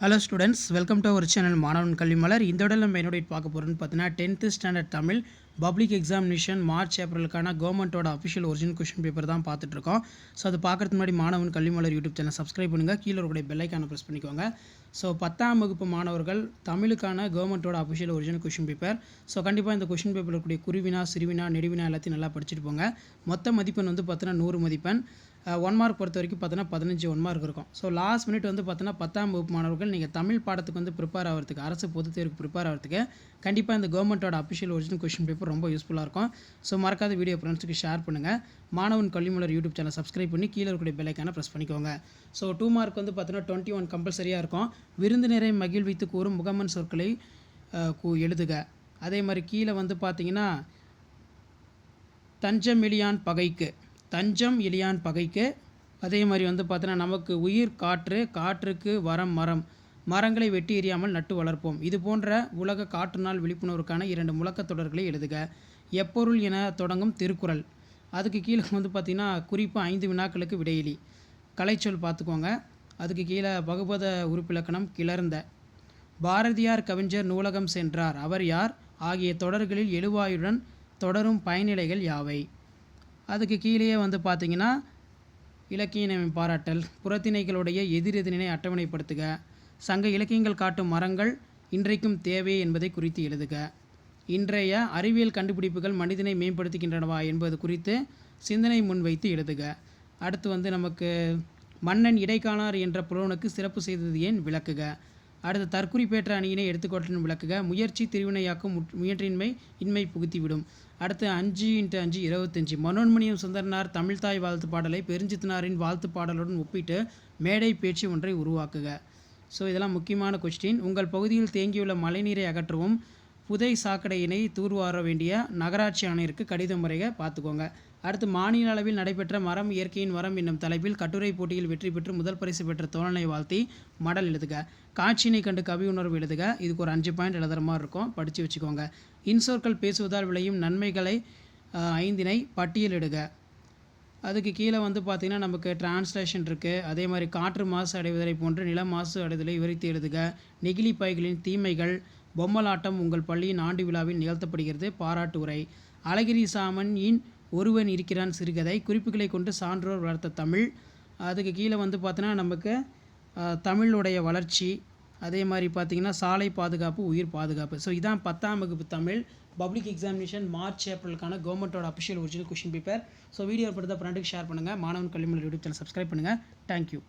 Hello students, welcome to our channel Manavan Kalvi மலர். இந்த இடம் நம்ம என்னோட பார்க்க போகிறோம்னு பார்த்தீங்கன்னா 10th standard Tamil public examination March ஏப்ரலுக்கான கவர்மெண்ட்டோட அஃபிஷியல் ஒரிஜினல் கொஷின் பேப்பர் தான் பார்த்துட்ருக்கோம். ஸோ அது பார்க்குறதுக்கு முன்னாடி மாணவன் கல்வி மலர் யூடியூப் சேனல் சப்ஸ்கிரைப் பண்ணுங்கள், கீழே இருக்கக்கூடிய பெல் ஐக்கானை ப்ரெஸ் பண்ணிக்கோங்க. ஸோ 10ஆம் வகுப்பு மாணவர்கள் தமிழுக்கான கவர்மெண்ட்டோட official original question paper. So கண்டிப்பாக இந்த கொஷின் பேப்பரில் இருக்கக்கூடிய குருவினா, சிறுவினா, நெடுவினா எல்லாத்தையும் நல்லா படிச்சுட்டு போங்க. மொத்த மதிப்பெண் வந்து பார்த்தீங்கன்னா 100 மதிப்பெண். 1 மார்க் பொறுத்த வரைக்கும் பார்த்தீங்கன்னா 15 1 மார்க் இருக்கும். ஸோ லாஸ்ட் மினிட் வந்து பார்த்தீங்கன்னா 10ஆம் வகுப்பு மாணவர்கள் நீங்கள் தமிழ் பாடத்துக்கு வந்து ப்ரிப்பேர் ஆகிறதுக்கு, அரசு பொதுத் தேர்வுக்கு ப்ரிப்பேர் ஆகிறதுக்கு கண்டிப்பாக இந்த கவர்மெண்ட்டோட அஃபிஷியல் ஒரிஜினல் கொஷின் பேப்பர் ரொம்ப யூஸ்ஃபுல்லாக இருக்கும். ஸோ மறக்காத வீடியோ ஃப்ரெண்ட்ஸுக்கு ஷேர் பண்ணுங்கள். மாணவன் கல்விமலர் யூடியூப் சேனல் சப்ஸ்கிரைப் பண்ணி கீழே இருக்கக்கூடிய பெல் ஐக்கானை ப்ரெஸ் பண்ணிக்கோங்க. ஸோ 2 மார்க் வந்து பார்த்தீங்கன்னா 21 கம்பல்சரியாக இருக்கும். விருந்தினரை மகிழ்வித்து கூறும் முகமன் சொற்களை எழுதுக. அதே மாதிரி கீழே வந்து பார்த்தீங்கன்னா தஞ்சம் எளியான் பகைக்கு. அதே மாதிரி வந்து பார்த்தீங்கன்னா நமக்கு உயிர் காற்று, காற்றுக்கு வரம் மரம், மரங்களை வெட்டி எறியாமல் நட்டு வளர்ப்போம். இது போன்ற உலக காற்று நாள் விழிப்புணர்வுக்கான 2 முழக்கத் தொடர்களை எழுதுக. எப்பொருள் என தொடங்கும் திருக்குறள். அதுக்கு கீழே வந்து பார்த்திங்கன்னா குறிப்பு 5 வினாக்களுக்கு விடையிலி. கலைச்சொல் பார்த்துக்கோங்க. அதுக்கு கீழே பகுபத உறுப்பிலக்கணம் கிளர்ந்த. பாரதியார் கவிஞர் நூலகம் சென்றார், அவர் யார் ஆகிய தொடர்களில் எழுவாயுடன் தொடரும் பயனிலைகள் யாவை. அதுக்கு கீழே வந்து பார்த்திங்கன்னா இலக்கிய பாராட்டல், புறத்திணைகளுடைய எதிரெதிரினை அட்டவணைப்படுத்துக, சங்க இலக்கியங்கள் காட்டும் மரங்கள் இன்றைக்கும் தேவை என்பதை குறித்து எழுதுக, இன்றைய அறிவியல் கண்டுபிடிப்புகள் மனிதனை மேம்படுத்துகின்றனவா என்பது குறித்து சிந்தனை முன்வைத்து எழுதுக. அடுத்து வந்து நமக்கு மன்னன் இடைக்காணார் என்ற புலவனுக்கு சிறப்பு செய்தது ஏன் விளக்குக. அடுத்து தற்குறிப்பேற்ற அணியினை எடுத்துக்கொண்டு விளக்குக. முயற்சி திருவினையாக்கும் முயன்றின்மை இன்மை புகுத்திவிடும். அடுத்து 5x5 25. மனோன்மணியம் சுந்தரனார் தமிழ்தாய் வாழ்த்து பாடலை பெருஞ்சித்தனாரின் வாழ்த்து பாடலுடன் ஒப்பிட்டு மேடை பேச்சு ஒன்றை உருவாக்குக. ஸோ இதெல்லாம் முக்கியமான கொஸ்டின். உங்கள் பகுதியில் தேங்கியுள்ள மழைநீரை அகற்றவும் புதை சாக்கடையினை தூர்வார வேண்டிய நகராட்சி ஆணையருக்கு கடிதம் முறைக பார்த்துக்கோங்க. அடுத்து மாநில அளவில் நடைபெற்ற மரம் இயற்கையின் வரம் என்னும் தலைப்பில் கட்டுரை போட்டியில் வெற்றி பெற்று முதல் பரிசு பெற்ற தோழனை வாழ்த்தி மடல் எழுதுக. காட்சியினை கண்டு கவி உணர்வு எழுதுக. இதுக்கு ஒரு 5 பாயிண்ட் எழுதுகிற மாதிரி இருக்கும், படித்து வச்சுக்கோங்க. இன்சொற்கள் பேசுவதால் விளையும் நன்மைகளை 5 பட்டியலிடுக. அதுக்கு கீழே வந்து பார்த்திங்கன்னா நமக்கு டிரான்ஸ்லேஷன் இருக்குது. அதே மாதிரி காற்று மாசு அடைவதை போன்று நில மாசு அடைதலை விவரித்து எழுதுக. நெகிழி பைகளின் தீமைகள். பொம்மலாட்டம் உங்கள் பள்ளியின் ஆண்டு விழாவில் நிகழ்த்தப்படுகிறது, பாராட்டு உரை. அழகிரி சாமனின் ஒருவன் இருக்கிறான் சிறுகதை. குறிப்புகளை கொண்டு சான்றோர் வளர்த்த தமிழ். அதுக்கு கீழே வந்து பார்த்தீங்கன்னா நமக்கு தமிழுடைய வளர்ச்சி, அதே மாதிரி பார்த்திங்கன்னா சாலை பாதுகாப்பு, உயிர் பாதுகாப்பு. ஸோ இதான் 10ஆம் வகுப்பு தமிழ் பப்ளிக் எக்ஸாமினேஷன் மார்ச் ஏப்ரலுக்கான கவர்மெண்ட்டோட official original question paper. So video படுத்த ஃப்ரெண்டுக்கு ஷேர் பண்ணுங்கள். மாணவன் கல்வி மலர் யூடியூப் சேனல் சப்ஸ்கிரைப் பண்ணுங்கள். தேங்க்யூ.